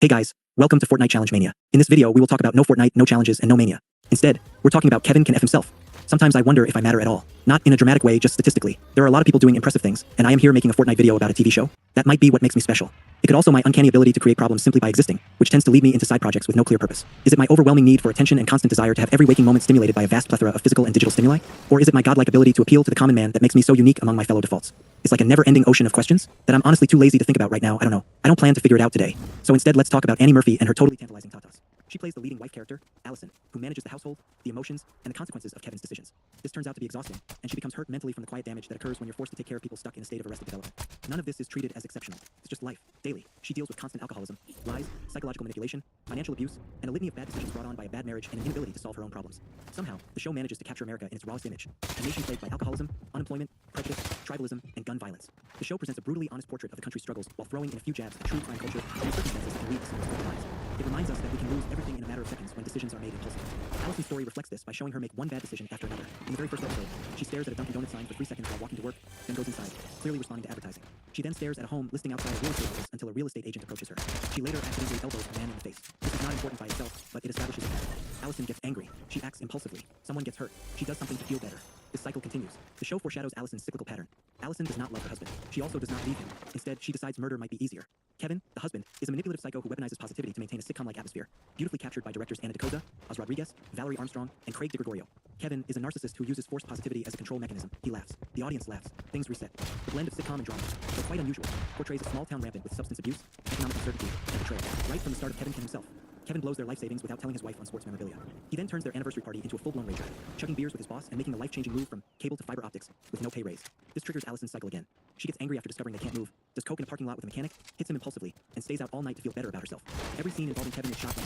Hey guys, welcome to Fortnite Challenge Mania. In this video, we will talk about no Fortnite, no challenges, and no mania. Instead, we're talking about Kevin can F himself. Sometimes I wonder if I matter at all. Not in a dramatic way, just statistically. There are a lot of people doing impressive things, and I am here making a Fortnite video about a TV show. That might be what makes me special. It could also my uncanny ability to create problems simply by existing, which tends to lead me into side projects with no clear purpose. Is it my overwhelming need for attention and constant desire to have every waking moment stimulated by a vast plethora of physical and digital stimuli? Or is it my godlike ability to appeal to the common man that makes me so unique among my fellow defaults? It's like a never-ending ocean of questions that I'm honestly too lazy to think about right now. I don't know. I don't plan to figure it out today. So instead, let's talk about Annie Murphy and her totally tantalizing tatas. She plays the leading wife character, Allison, who manages the household, the emotions, and the consequences of Kevin's decisions. This turns out to be exhausting, and she becomes hurt mentally from the quiet damage that occurs when you're forced to take care of people stuck in a state of arrested development. None of this is treated as exceptional. It's just life, daily. She deals with constant alcoholism, lies, psychological manipulation, financial abuse, and a litany of bad decisions brought on by a bad marriage and an inability to solve her own problems. Somehow, the show manages to capture America in its rawest image, a nation plagued by alcoholism, unemployment, prejudice, tribalism, and gun violence. The show presents a brutally honest portrait of the country's struggles while throwing in a few jabs at true crime culture and circumstances that can lead to some of our lives. It reminds us that we can lose everything in a matter of seconds when decisions are made impulsively. Allison's story reflects this by showing her make one bad decision after another. In the very first episode, she stares at a Dunkin' Donuts sign for 3 seconds while walking to work, then goes inside, clearly responding to advertising. She then stares at a home listing outside a real estate office until a real estate agent approaches her. She later accidentally elbows a man in the face. This is not important by itself, but it establishes a pattern. Allison gets angry. She acts impulsively. Someone gets hurt. She does something to feel better. This cycle continues. The show foreshadows Allison's cyclical pattern. Allison does not love her husband. She also does not leave him. Instead, she decides murder might be easier. Kevin, the husband, is a manipulative psycho who weaponizes positivity to maintain a sitcom-like atmosphere, beautifully captured by directors Anna Dakota, Oz Rodriguez, Valerie Armstrong, and Craig DeGregorio. Kevin is a narcissist who uses forced positivity as a control mechanism. He laughs. The audience laughs. Things reset. The blend of sitcom and drama, though quite unusual, portrays a small town rampant with substance abuse, economic uncertainty, and betrayal. Right from the start of Kevin can himself. Kevin blows their life savings without telling his wife on sports memorabilia. He then turns their anniversary party into a full-blown rager, chugging beers with his boss and making the life-changing move from cable to fiber optics with no pay raise. This triggers Allison's cycle again. She gets angry after discovering they can't move, does coke in a parking lot with a mechanic, hits him impulsively, and stays out all night to feel better about herself. Every scene involving Kevin is shot by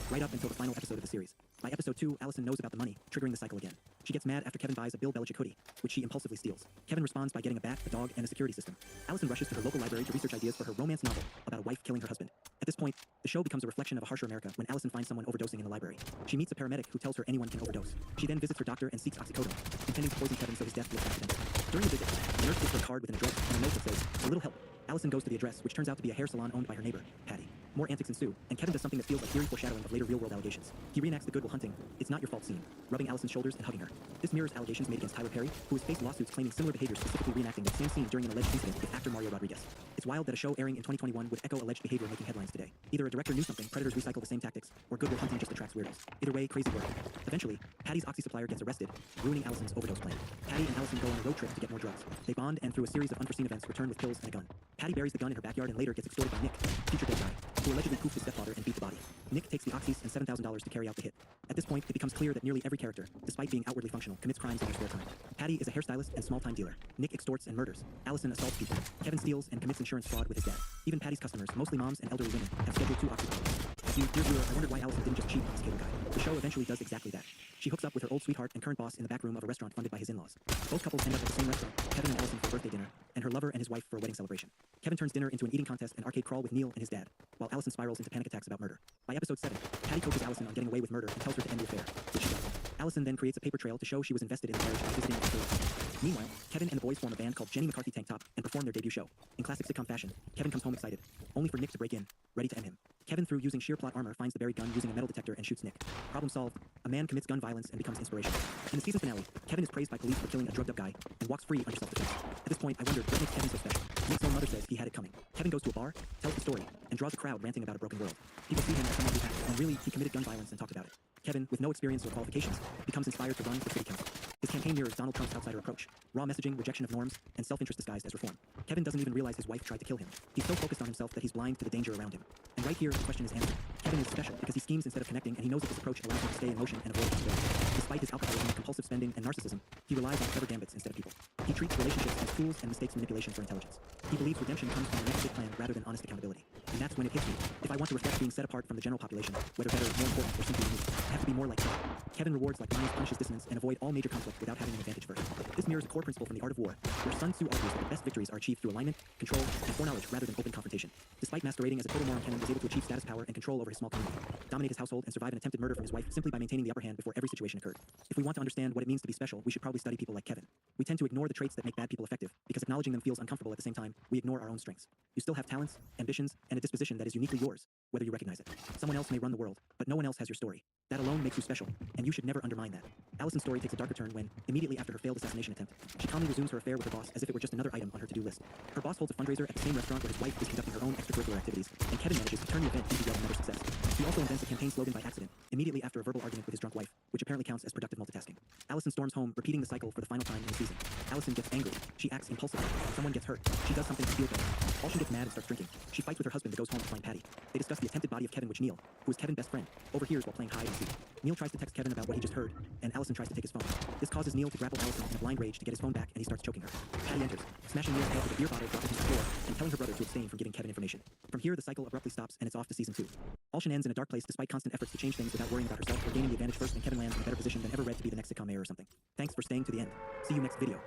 right up until the final episode of the series. By episode 2, Allison knows about the money, triggering the cycle again. She gets mad after Kevin buys a Bill Belichick hoodie, which she impulsively steals. Kevin responds by getting a bat, a dog, and a security system. Allison rushes to her local library to research ideas for her romance novel about a wife killing her husband. At this point, the show becomes a reflection of a harsher America when Allison finds someone overdosing in the library. She meets a paramedic who tells her anyone can overdose. She then visits her doctor and seeks oxycodone, intending to poison Kevin so his death looks accidental. During the visit, the nurse gives her a card with an address and a note that says, "A little help." Allison goes to the address, which turns out to be a hair salon owned by her neighbor, Patty. More antics ensue, and Kevin does something that feels like eerie foreshadowing of later real-world allegations. He reenacts the Good Will Hunting, "It's not your fault" scene, rubbing Allison's shoulders and hugging her. This mirrors allegations made against Tyler Perry, who has faced lawsuits claiming similar behavior, specifically reenacting the same scene during an alleged incident with actor Mario Rodriguez. It's wild that a show airing in 2021 would echo alleged behavior making headlines today. Either a director knew something, predators recycle the same tactics, or Good Will Hunting just attracts weirdos. Either way, crazy work. Eventually, Patty's oxy supplier gets arrested, ruining Allison's overdose plan. Patty and Allison go on a road trip to get more drugs. They bond and through a series of unforeseen events return with pills and a gun. Patty buries the gun in her backyard and later gets extorted by Nick, future dead guy, who allegedly poofed his stepfather and beat the body. Nick takes the oxys and $7,000 to carry out the hit. At this point, it becomes clear that nearly every character, despite being outwardly functional, commits crimes in their spare time. Patty is a hairstylist and small-time dealer. Nick extorts and murders. Allison assaults people. Kevin steals and commits insurance fraud with his dad. Even Patty's customers, mostly moms and elderly women, have scheduled 2 oxy parties. As you, dear viewer, I wondered why Allison didn't just cheat on this cable guy. The show eventually does exactly that. She hooks up with her old sweetheart and current boss in the back room of a restaurant funded by his in-laws. Both couples end up at the same restaurant, Kevin and Allison for a birthday dinner, and her lover and his wife for a wedding celebration. Kevin turns dinner into an eating contest and arcade crawl with Neil and his dad, while Allison spirals into panic attacks about murder. By episode 7, Patty coaches Allison on getting away with murder and tells her to end the affair, which she does. Allison then creates a paper trail to show she was invested in the marriage by visiting a facility. Meanwhile, Kevin and the boys form a band called Jenny McCarthy Tank Top and perform their debut show. In classic sitcom fashion, Kevin comes home excited, only for Nick to break in, ready to end him. Kevin, through using sheer plot armor, finds the buried gun using a metal detector and shoots Nick. Problem solved. A man commits gun violence and becomes inspirational. In the season finale, Kevin is praised by police for killing a drugged-up guy and walks free under self-defense. At this point, I wondered what makes Kevin so special. Nick's own mother says he had it coming. Kevin goes to a bar, tells the story, and draws a crowd ranting about a broken world. People see him as someone who acted, when really he committed gun violence and talked about it. Kevin, with no experience or qualifications, becomes inspired to run for city council. His campaign mirrors Donald Trump's outsider approach, raw messaging, rejection of norms, and self-interest disguised as reform. Kevin doesn't even realize his wife tried to kill him. He's so focused on himself that he's blind to the danger around him. And right here, the question is answered. Kevin is special because he schemes instead of connecting, and he knows that this approach allows him to stay in motion and avoid possibility. Despite his alcoholism, compulsive spending, and narcissism, he relies on clever gambits instead of people. He treats relationships as tools and mistakes manipulation for intelligence. He believes redemption comes from a next big plan rather than honest accountability. And that's when it hits me. If I want to reflect being set apart from the general population, whether better, more important, or simply unique, I have to be more like Kevin. Kevin rewards like lions, punishes dissonance, and avoid all major conflict without having an advantage first. This mirrors a core principle from the Art of War, where Sun Tzu argues that the best victories are achieved through alignment, control, and foreknowledge rather than open confrontation. Despite masquerading as a total moron, Kevin was able to achieve status, power, and control over his small community, dominate his household, and survive an attempted murder from his wife simply by maintaining the upper hand before every situation occurred. If we want to understand what it means to be special, we should probably study people like Kevin. We tend to ignore the traits that make bad people effective, because acknowledging them feels uncomfortable at the same time, time, we ignore our own strengths. You still have talents, ambitions, and a disposition that is uniquely yours, whether you recognize it. Someone else may run the world, but no one else has your story. That alone makes you special, and you should never undermine that. Allison's story takes a darker turn when, immediately after her failed assassination attempt, she calmly resumes her affair with her boss as if it were just another item on her to-do list. Her boss holds a fundraiser at the same restaurant where his wife is conducting her own extracurricular activities, and Kevin manages to turn the event into yet another success. He also invents a campaign slogan by accident, immediately after a verbal argument with his drunk wife, which apparently counts as productive multitasking. Allison storms home, repeating the cycle for the final time in the season. Allison gets angry. She acts impulsively. Someone gets hurt. She does something to feel better. Paulson gets mad and starts drinking. She fights with her husband but goes home to find Patty. They discuss the attempted body of Kevin, which Neil, who is Kevin's best friend, overhears while playing hide and seek. Neil tries to text Kevin about what he just heard, and Allison tries to take his phone. This causes Neil to grapple Allison in a blind rage to get his phone back, and he starts choking her. Patty enters, smashing Neil's head with a beer bottle dropped into the floor, and telling her brother to abstain from giving Kevin information. From here, the cycle abruptly stops, and it's off to season 2. Paulson ends in a dark place despite constant efforts to change things without worrying about herself or gaining the advantage first, and Kevin lands in a better position than ever read to be the next sitcom mayor or something. Thanks for staying to the end. See you next video.